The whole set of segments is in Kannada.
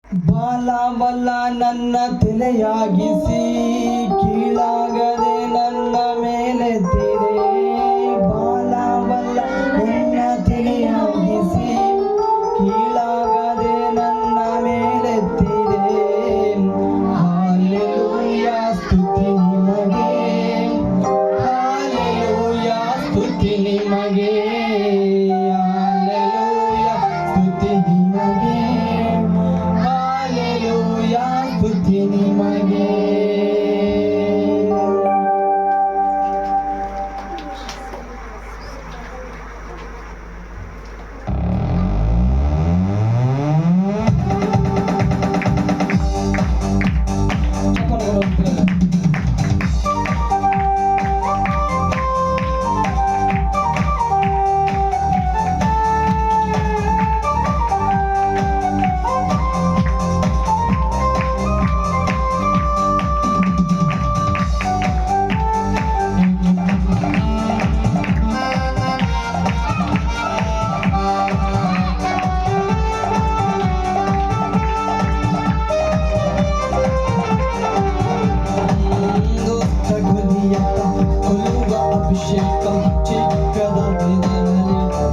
ಬಾಲ ಬಲ್ಲ ನನ್ನ ತಲೆಯಾಗಿಸಿ ಕೀಳಾಗದೆ ನನ್ನ ಮೇಲೆತ್ತಿದೆ. ಬಾಲ ಬಲ್ಲ ನನ್ನ ತಲೆಯಾಗಿಸಿ ಕೀಳಾಗದೆ ನನ್ನ ಮೇಲೆತ್ತಿದೆ. ಹಾಲೆಲೂಯಾ ಸ್ತುತಿ ನಿಮಗೆ, ಹಾಲೆಲೂಯಾ ಸ್ತುತಿ ನಿಮಗೆ, ಹಾಲೆಲೂಯಾ ಸ್ತುತಿ ನಿಮಗೆ, ಹಾಲೆಲೂಯಾ ಸ್ತುತಿ ನಿಮಗೆ. ಅಭಿಷೇಕಂ ಚಿಕ್ಕದಾಗಿ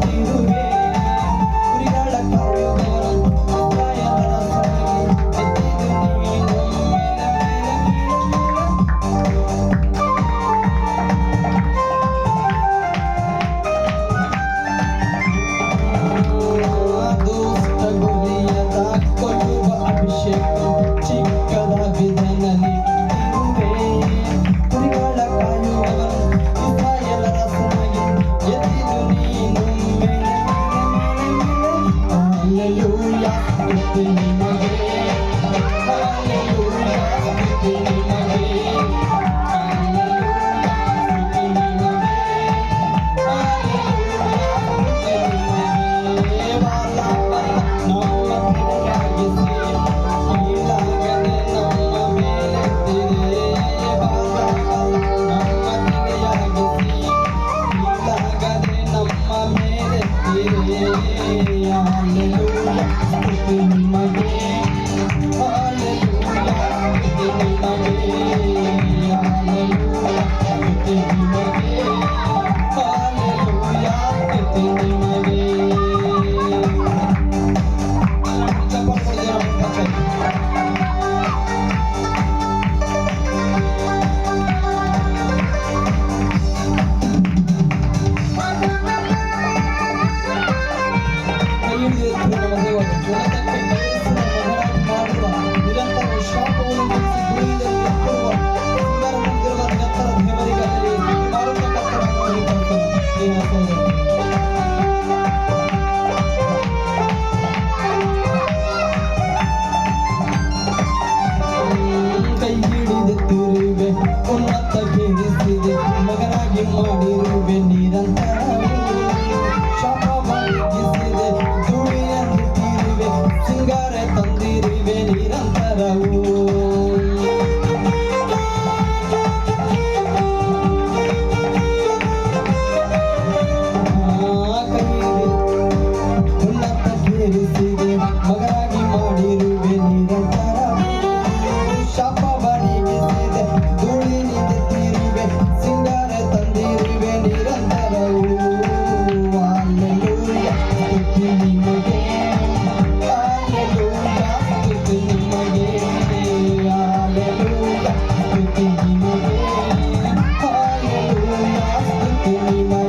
ತಿರುವೆ ಕುರಿಗಳ ಕಾಯುವವನು ಕಾಯದ ಎತ್ತಿದು ನೀನು ದುಷ್ಟ ಗುರಿಯದ ಕೊಲ್ಲುವ ಅಭಿಷೇಕಂ ಚಿಕ್ಕದಾಗಿ ನಲ್ಲಿ ತಿರುವೆ ಕುರಿಗಳ ಕಾಯುವವನು Hallelujah, ಸ್ತುತಿ ನಿಮಗೆ, Hallelujah, ಸ್ತುತಿ ನಿಮಗೆ, Hallelujah, ಸ್ತುತಿ ನಿಮಗೆ, Hallelujah, ಸ್ತುತಿ ನಿಮಗೆ. ಬಾಲ ಬಲ್ಲ ನಮ್ಮ ತಲೆಯಾಗಿಸಿ ಕೀಳಾಗದೆ ನಮ್ಮ ಮೇಲೆತ್ತಿದೆ. ಬಾಲ ಬಲ್ಲ ನಮ್ಮ ತಲೆಯಾಗಿಸಿ ಕೀಳಾಗದೆ ನಮ್ಮ ಮೇಲೆತ್ತಿದೆ. Hallelujah, ಸ್ತುತಿ ನಿಮಗೆ, Hallelujah, ಸ್ತುತಿ ನಿಮಗೆ, Hallelujah, ಸ್ತುತಿ ನಿಮಗೆ, Hallelujah, ಸ್ತುತಿ ನಿಮಗೆ. ಕೈ ಹಿಡಿದುತ್ತಿರುವೆ, ಉನ್ನತಗೇರಿಸಿದೆ, ಮಗನಾಗಿ ಮಾಡಿರುವೆ ನಿರಂತರ. ಶಾಪ ಮಾಡಿಸಿದೆ, ಧೂಳಿನಲ್ಲಿ ತೀರುವೆ, ಸಿಂಗಾರ ತಂದಿರುವೆ ನಿರಂತರವು. ಉನ್ನತಗೇರಿಸಿದೆ, ಮಗನಾಗಿ ಮಾಡಿರುವೆ ನಿರಂತರವು. ಶಾಪ ಬಡಿಗಿಸಿದೆ, ಧೂಳಿನಿಂದ ತೀರುವೆ, ಸಿಂಗಾರ ತಂದಿರುವೆ ನಿರಂತರವು. Hallelujah, ಸ್ತುತಿ ನಿಮಗೆ, Hallelujah, ಸ್ತುತಿ ನಿಮಗೆ, Hallelujah, ಸ್ತುತಿ ನಿಮಗೆ, Hallelujah, ಸ್ತುತಿ ನಿಮಗೆ.